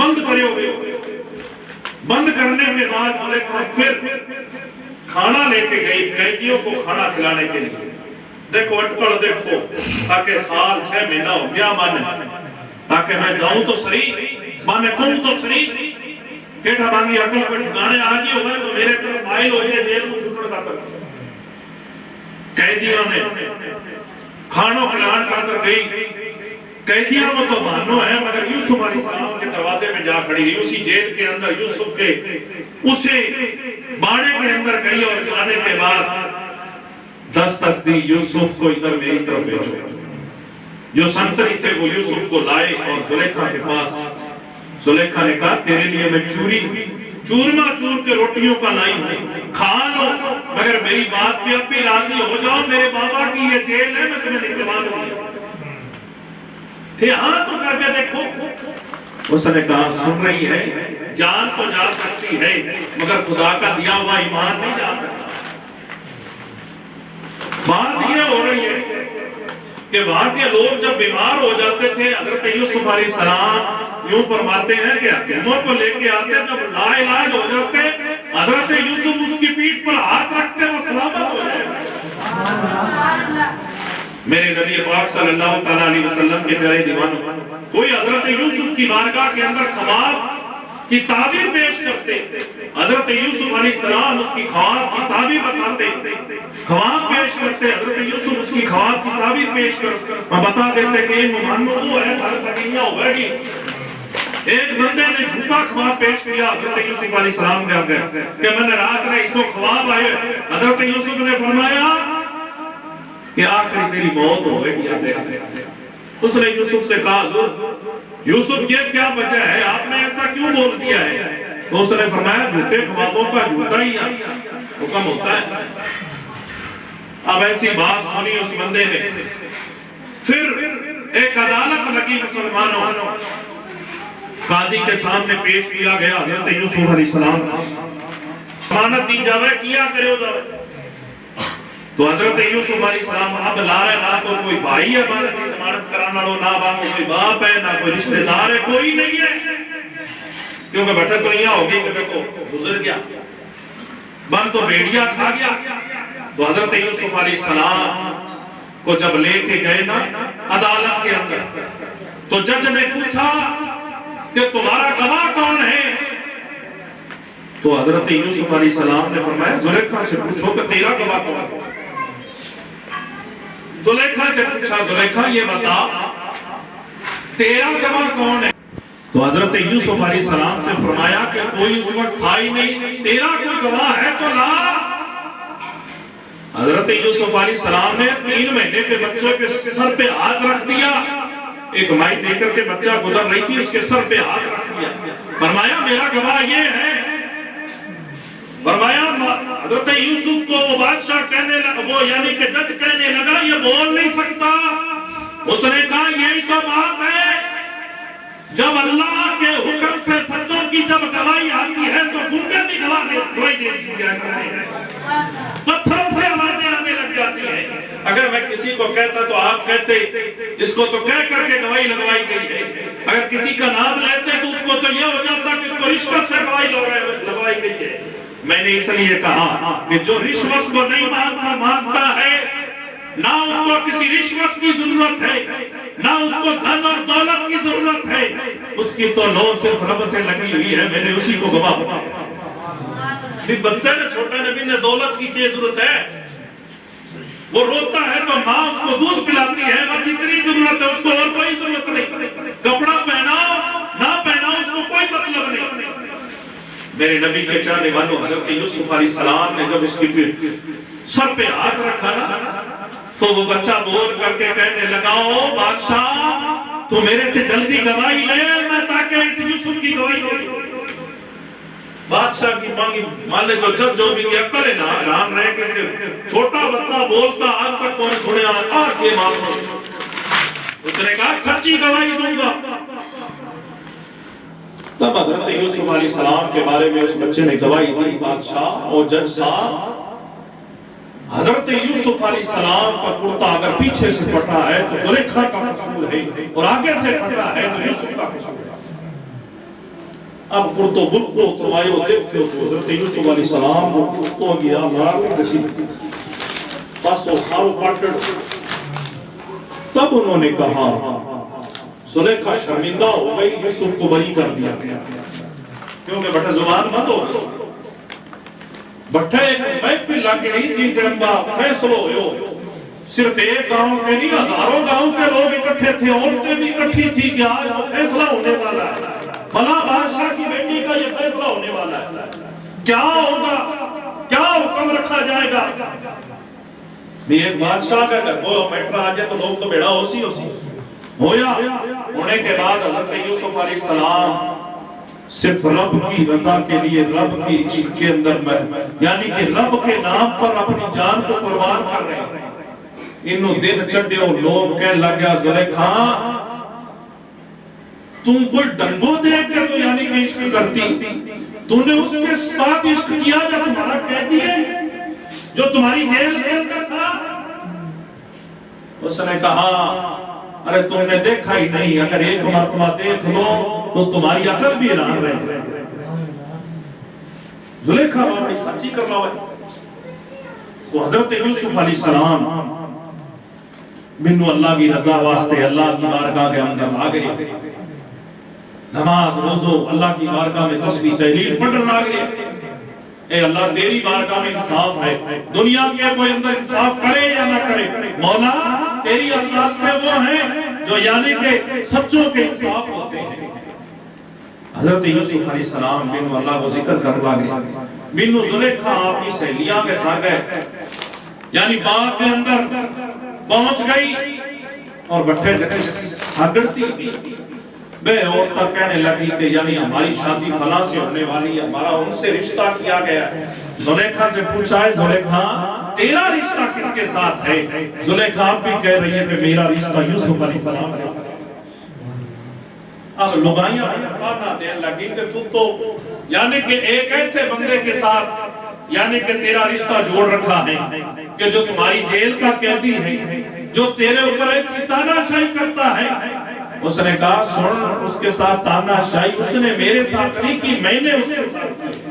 بند کرے ہوئے. بند کرنے کے بعد زلیخا پھر کھانا لے کے گئی قیدیوں کو کھانا کھلانے کے لیے. دیکھو اٹکڑ دیکھو تاکہ سال 6 مہینہ ہو گیا مانے تاکہ میں جاؤں تو سری مانے کم تو سری کیٹھا بانگی اکل پر ٹھکانے آجی ہو گئے تو میرے طرف مائل ہو جائے جیل کو چھوٹڑ کا تک. قیدیوں نے کھانوں کھلان کا تر گئی. قیدیوں کو تو مانو ہے مگر یوسف علیہ السلام کے دروازے میں جا کھڑی رہی. اسی جیل کے اندر یوسف کے اسے باڑے کے اندر گئی اور جانے کے بعد دستک دی یوسف کو ادھر میری طرف بھیجو. جو سنتری تھے وہ یوسف کو لائے اور زلیخا کے پاس. زلیخا نے کہا تیرے لیے میں چورما چور کے روٹیوں کا لائی ہوں کھا لو مگر میری بات پہ اب بھی راضی ہو جاؤ. میرے بابا کی یہ جیل ہے میں تمہیں نکلوا لوں گی. تھے ہاں تو کر کے دیکھو. اس نے کہا سن رہی ہے جان تو جا سکتی ہے مگر خدا کا دیا ہوا ایمان نہیں جا سکتا. بات یہ ہو رہی ہے کہ وہاں کے لوگ جب بیمار ہو جاتے تھے حضرت یوسف علیہ السلام یوں فرماتے ہیں کہ حکیموں کو لے کے آتے جب لا علاج ہو جاتے حضرت یوسف اس کی پیٹھ پر ہاتھ رکھتے وہ سلامت ہو جائے. میرے نبی پاک صلی اللہ علیہ وسلم کے پیارے دیوانوں کوئی حضرت یوسف کی بارگاہ کے اندر خواب کی تعبیر پیش کرتے حضرت یوسف علیہ السلام اس کی خواب کی تعبیر بتاتے خواب پیش کرتے حضرت یوسف اس کی خواب کی تعبیر پیش کر بتا دیتے کہ یہ محمد وہ ہے ہر سکینہ ہوئے گی. ایک بندے نے جھوٹا خواب پیش کیا حضرت یوسف علیہ السلام نے آگے کہ میں نے رات میں اس کو خواب آئے. حضرت یوسف نے فرمایا کہ آخری تیری موت ہوئے گی. آپ دیکھ لیں اس نے یوسف سے کہا حضور یوسف یہ کیا وجہ ہے آپ نے ایسا کیوں بول دیا ہے. تو اس نے فرمایا جھوٹے خوابوں کا جھوٹا ہی حکم ہوتا ہے. اب ایسی بات سنی اس بندے نے. پھر ایک عدالت لگی مسلمانوں قاضی کے سامنے پیش کیا گیا حضرت یوسف علیہ السلام ضمانت دی جاوے کیا کرے ہو جاوے. تو حضرت یوسف علیہ السلام اب لا رہے نہ تو کوئی بھائی ہے ضمانت کرانا لو نہ کوئی باپ ہے نہ کوئی رشتہ دار ہے کوئی نہیں ہے کیونکہ بیٹھے تو یہاں ہوگی کہ دیکھو گزر گیا بن تو بیڑیا کھا گیا. تو حضرت یوسف علیہ السلام کو جب لے کے گئے نا عدالت کے اندر تو جج نے پوچھا کہ تمہارا گواہ کون ہے. تو حضرت یوسف علیہ السلام نے فرمایا زلیخا سے پوچھو کہ تیرا گواہ کون ہے. زلیخا سے پوچھا زلیخا یہ بتا تیرا گواہ کون ہے. تو حضرت یوسف علیہ السلام سے فرمایا کہ کوئی اس وقت تھا ہی نہیں تیرا کوئی گواہ ہے تو لا. حضرت یوسف علیہ السلام نے 3 مہینے کے بچوں کے سر پہ ہاتھ رکھ دیا. ایک مائی دے کر کے بچہ گزر رہی تھی اس کے سر پہ ہاتھ رکھ دیا. فرمایا میرا گواہ یہ ہے. فرمایا حضرت یوسف کو وہ بادشاہ کہنے لگا وہ یعنی کہ جج کہنے لگا یہ بول نہیں سکتا. اس نے کہا یہی تو بات ہے جب اللہ کے حکم سے سچوں کی جب گواہی آتی ہے تو گنگے بھی گواہی دے دیا کرتے ہیں. پتھروں سے آوازیں آنے لگ جاتی ہیں. اگر میں کسی کو کہتا تو آپ کہتے اس کو تو کہہ کر کے گواہی لگوائی گئی ہے. اگر کسی کا نام لیتے تو اس کو تو یہ ہو جاتا کہ اس کو رشوت سے گواہی لگوائی گئی ہے. میں نے اس لیے کہا کہ جو رشوت کو نہیں مانتا ہے نہ اس کو کسی رشوت کی ضرورت ہے نہ اس کو دھن اور دولت کی ضرورت ہے اس کی تو لو صرف رب سے لگی ہوئی ہے. میں نے اسی کو گواہ بتایا. بچے نے چھوٹے نبی نے دولت کی کیا ضرورت ہے. وہ روتا ہے تو ماں اس کو دودھ پلاتی ہے بس اتنی ضرورت ہے اس کو اور کوئی ضرورت نہیں. کپڑا پہناؤ نہ پہناؤ اس کو کوئی مطلب نہیں. میرے نبی کے چاہنے والوں حضرت یوسف علیہ السلام نے جب اس کی سر پہ ہاتھ رکھا نا تو وہ بچہ بول کر کے کہنے لگا او بادشاہ تو میرے سے جلدی گواہی لے میں تاکہ اس یوسف کی گواہی لے. بادشاہ کی مانگی مان لے جو جج جو بھی کی عقل ہے نا حیران رہے کہ چھوٹا بچہ بولتا آج تک کون سنے آج یہ معلوم. اس نے کہا سچی گواہی دوں گا. تب حضرت یوسف علیہ السلام کے بارے میں اس بچے نے گواہی دی. بادشاہ اور جج صاحب حضرت یوسف علیہ السلام کا کرتا اگر پیچھے سے پھٹا ہے تو زلیخا کا قصور ہے اور آگے سے پھٹا ہے تو یوسف کا قصور ہے. اب کرتو برکو اتروائیو دیکھو تو حضرت یوسف علیہ السلام کو کرتو گیا لار دسی بس وہ سارو پاٹڑ تب انہوں نے کہا زلیخا شرمندہ ہو گئی یوسف کو بری کر دیا کیونکہ بٹھے زبان مت ہو بٹھے ایک محفل لگ نہیں تھی ٹیمبا فیصلو ہوئے صرف ایک گاؤں کے نہیں ہزاروں گاؤں کے لوگ اکٹھے تھے عورتیں بھی اکٹھی تھی کہ آج وہ فیصلہ ہونے والا ہے فلاں بادشاہ کی بیٹی کا یہ فیصلہ ہونے والا ہے کیا ہوگا کیا حکم رکھا جائے گا بھی ایک بادشاہ کا اگر وہ میٹرا آ جائے تو لوگ تو بیڑا ہو سی ہویا ہونے کے بعد حضرت یوسف علیہ السلام صرف رب کی رضا کے لیے رب کی عشق کے اندر میں یعنی کہ رب کے نام پر اپنی جان کو قربان کر رہے ہیں انہوں دن چڑھے ہو لوگ کہنے لگیا زلیخا تم کوئی ڈنگو دیکھ کے تو یعنی کہ عشق کرتی تو نے اس کے ساتھ عشق کیا جو تمہارا قیدی ہے جو تمہاری جیل کے اندر تھا اس نے کہا ارے تم نے دیکھا ہی نہیں اگر ایک مرتبہ دیکھ لو تو تمہاری عقل بھی حیران رہ جائے زلیخا بابا سچی کر رہا ہے تو حضرت یوسف علیہ السلام بنو اللہ کی رضا واسطے اللہ کی بارگاہ کے اندر آ گئے نماز روزو اللہ کی بارگاہ میں تسبیح تحلیل پڑھنا آ گئے اے اللہ تیری بارگاہ میں انصاف ہے دنیا کے کوئی اندر انصاف کرے یا نہ کرے مولا تیری اللہ پہ وہ ہیں جو یعنی کہ سچوں کے انصاف ہوتے ہیں حضرت یوسف علیہ السلام بنو اللہ کو ذکر کر لگے بنو زلیخا آپ کی سہیلیاں کے ساتھ گئے یعنی باغ کے اندر پہنچ گئی اور بٹھے جگہ ساگڑتی بے عورتہ کہنے لگی کہ یعنی ہماری شادی فلاں سے ہونے والی ہے ہمارا ان سے رشتہ کیا گیا ہے زلیخا سے پوچھا ہے زلیخا تیرا رشتہ کس کے ساتھ ہے زلیخا آپ بھی کہہ رہی ہے کہ میرا رشتہ یوسف علیہ السلام کے ساتھ اب لگائیاں بنا دین لگی کہ تو یعنی کہ ایک ایسے بندے کے ساتھ یعنی کہ تیرا رشتہ جوڑ رکھا ہے کہ جو تمہاری جیل کا قیدی ہے جو تیرے اوپر ایسی تانا شاہی کرتا ہے اس نے کہا سن اس کے ساتھ تانا شاہی اس نے میرے ساتھ نہیں کی میں نے اس کے ساتھ کی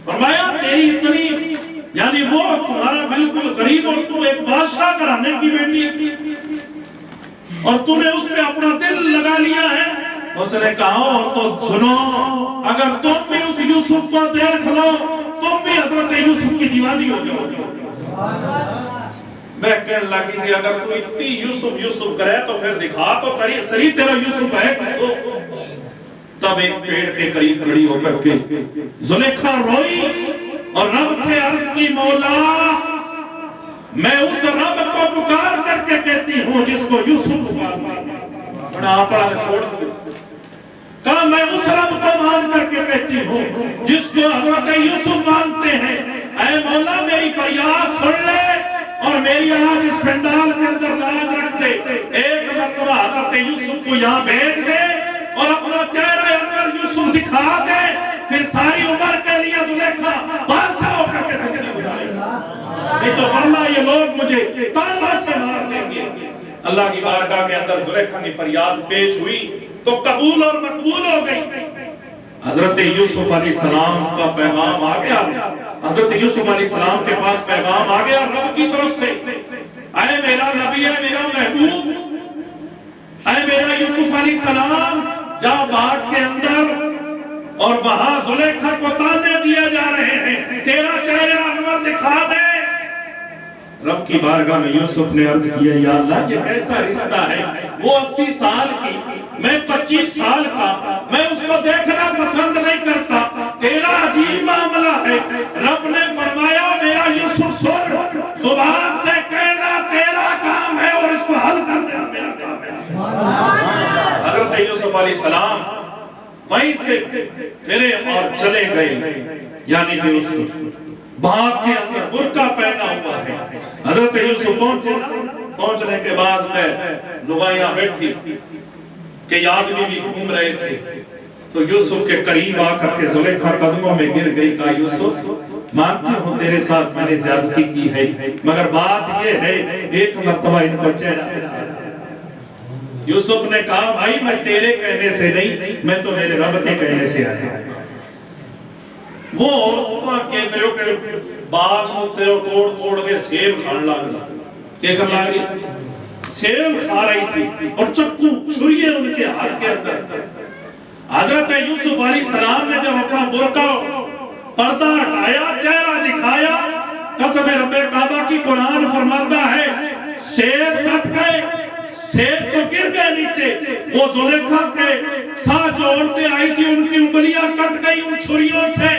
فرمایا تیری اتنی یعنی وہ تمہارا بالکل غریب اور تو ایک بادشاہ گھرانے کی بیٹی اور تو نے اس پہ اپنا دل لگا لیا ہے اس نے کہا اور تو سنو اگر تم بھی اس یوسف کو دیکھ لو تم بھی حضرت یوسف کی دیوانی ہو جاؤ گے میں کہنے لگی تھی اگر تو اتنی یوسف یوسف کرے تو پھر دکھا تو سری تیرا یوسف ہے کسو تب ایک پیڑ کے قریب کھڑی ہو کر کے زلیخا روئی اور رب سے عرض کی مولا میں اس رب کو پکار کر کے کہتی ہوں جس کو یوسف پکار بڑا آپڑا نے چھوڑ دیا کہا میں اس رب کو مان کر کے کہتی ہوں جس کو حضرت یوسف مانتے ہیں اے مولا میری فریاد سن لے اور میری آج اس پنڈال کے اندر لاج رکھ دے ایک مرتبہ حضرت یوسف کو یہاں بھیج دے اور اپنا چہرہ انور یوسف دکھا دے پھر ساری عمر کے لیے زلیخا بادشاہ ہو کر کے زندگی گزارے نہیں تو ورنہ یہ لوگ مجھے تانا سے مار دیں گے اللہ کی بارگاہ کے اندر زلیخا کی فریاد پیش ہوئی تو قبول اور مقبول ہو گئی حضرت یوسف علیہ السلام کا پیغام آ گیا حضرت یوسف علیہ السلام کے پاس پیغام آ گیا رب کی طرف سے اے میرا نبی ہے میرا محبوب اے میرا یوسف علیہ السلام جا باغ کے اندر اور وہاں زلیخا کو تانے دیے جا رہے ہیں تیرا چہرہ انور دکھا دے رب کی بارگاہ میں یوسف نے عرض کیا یا اللہ یہ کیسا رشتہ ہے وہ 80 سال کی میں 25 سال کا میں اس کو دیکھنا پسند نہیں کرتا تیرا عجیب معاملہ ہے رب نے فرمایا میرا یوسف سن زبان سے کہنا تیرا کام ہے اور اس کو حل کر دینا میرا کام ہے حضرت یوسف علیہ السلام وہیں سے پھرے اور چلے گئے یعنی کہ اس باغ کے اندر برقع پہنا ہوا ہے حضرت یوسف پہنچنے کے بعد میں لغائیاں بیٹھی کہ آدمی بھی گھوم رہے تھے تو یوسف کے قریب آ کر کے زلیخا قدموں میں گر گئی کہا یوسف مانتی ہوں تیرے ساتھ میں نے زیادتی کی ہے مگر بات یہ ہے ایک مرتبہ ان کو چہرہ یوسف نے کہا بھائی میں تیرے کہنے سے نہیں میں تو میرے رب کے کہنے سے آیا وہ عورتاں کے کرو کہ باغ ہوتے اور توڑ کے سیب کھان لگا. کیا کر لگی؟ سیب کھا رہی تھی اور چکو چھری ان کے ہاتھ کے اندر تھا. حضرت یوسف علیہ السلام نے جب اپنا برقع پردہ ہٹایا، چہرہ دکھایا، قسم رب کعبہ کی قرآن فرماتا ہے سیب کٹ گئے، سیب تو گر گئے نیچے. وہ زلیخا کے ساتھ جو عورتیں آئی تھی ان کی انگلیاں کٹ گئی ان چھریوں سے،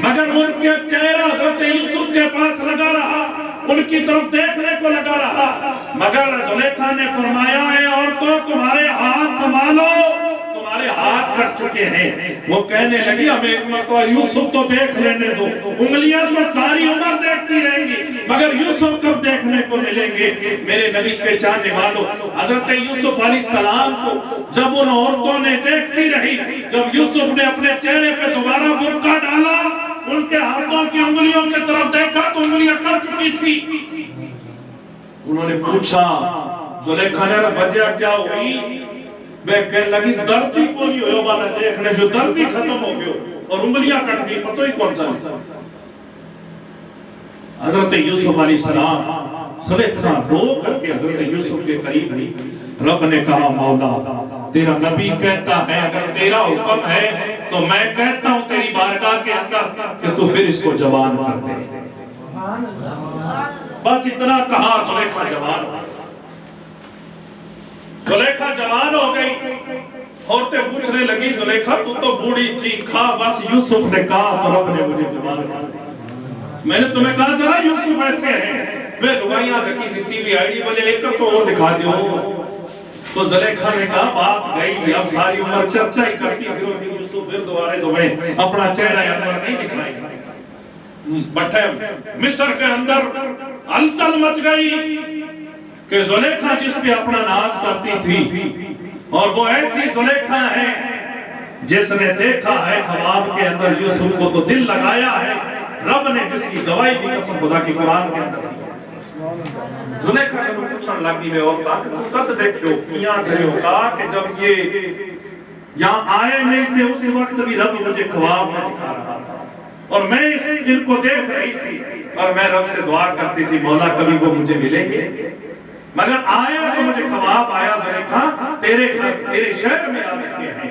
مگر ان کے چہرہ حضرت یوسف کے پاس لگا رہا، ان کی طرف دیکھنے کو لگا رہا. مگر زلیخا نے فرمایا ہے عورتوں تمہارے ہاتھ سنبھالو، تمہارے ہاتھ کٹ چکے ہیں. وہ کہنے لگی ہمیں ایک مرتبہ یوسف تو دیکھ لینے دو، انگلیاں تو ساری عمر دیکھتی رہیں گی مگر یوسف کب دیکھنے کو ملیں گے. میرے نبی کے چاہنے والوں، حضرت یوسف علیہ السلام کو جب ان عورتوں نے دیکھتی رہی، جب یوسف نے اپنے چہرے پہ دوبارہ برقع ڈالا، ان کے ہاتھوں کی انگلیوں کی طرف دیکھا تو انگلیاں کٹ چکی تھی. انہوں نے پوچھا زلیخا نے وجہ کیا ہوئی؟ وہ کہنے لگی درد ہی کو نہیں ہوئے والا دیکھنے سے درد ہی ختم ہو گئے اور انگلیاں کٹ گئی، پتہ ہی کون جانے. حضرت یوسف علیہ السلام زلیخا رو کر کے حضرت یوسف کے قریب نہیں. رب نے کہا مولا تیرا نبی کہتا ہے اگر تیرا حکم ہے تو میں کہتا ہوں تیری بارگاہ کے اندر کہ تو پھر اس کو جوان کر دے. بس اتنا کہا زلیخا جوان ہو. زلیخا جوان ہو گئی. عورتیں پوچھنے لگی زلیخا تو تو بوڑھی تھی، کہا بس یوسف نے کہا تو رب نے مجھے جوان کر دیا. میں نے تمہیں کہا تھا نا یوسف ایسے ہیں. میں لگائیاں دکی دیتی بھی آئی ڈی بولے ایک تو اور دکھا دیو. تو زلیخا نے کہا بات گئی، اب ساری عمر چرچا ہی کرتی پھر یوسف پھر دوبارے تمہیں اپنا چہرہ انور نہیں دکھائے. بٹھے مصر کے اندر ہلچل مچ گئی کہ زلیخا جس پہ اپنا ناز کرتی تھی اور وہ ایسی زلیخا ہے جس نے دیکھا ہے خواب کے اندر یوسف کو تو دل لگایا ہے. رب نے جس کی گواہی بھی قسم خدا کی قرآن کے اندر دی. زلیخا نے پوچھن لگی میں اور کہا قد دیکھو کیا کرے ہو، کہا کہ جب یہ یہاں آئے نہیں تھے اس وقت بھی رب مجھے خواب میں دکھا رہا تھا اور میں ان کو دیکھ رہی تھی اور میں رب سے دعا کرتی تھی مولا کبھی وہ مجھے ملیں گے. مگر آیا تو مجھے خواب آیا زلیخا تیرے شہر میں آ چکے ہیں.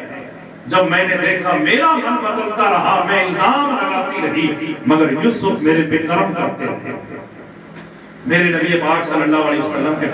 جب میں نے دیکھا میرا من بدلتا رہا، میں الزام لگاتی رہی مگر یوسف میرے پہ کرم کرتے رہے. میرے نبی پاک صلی اللہ علیہ وسلم کے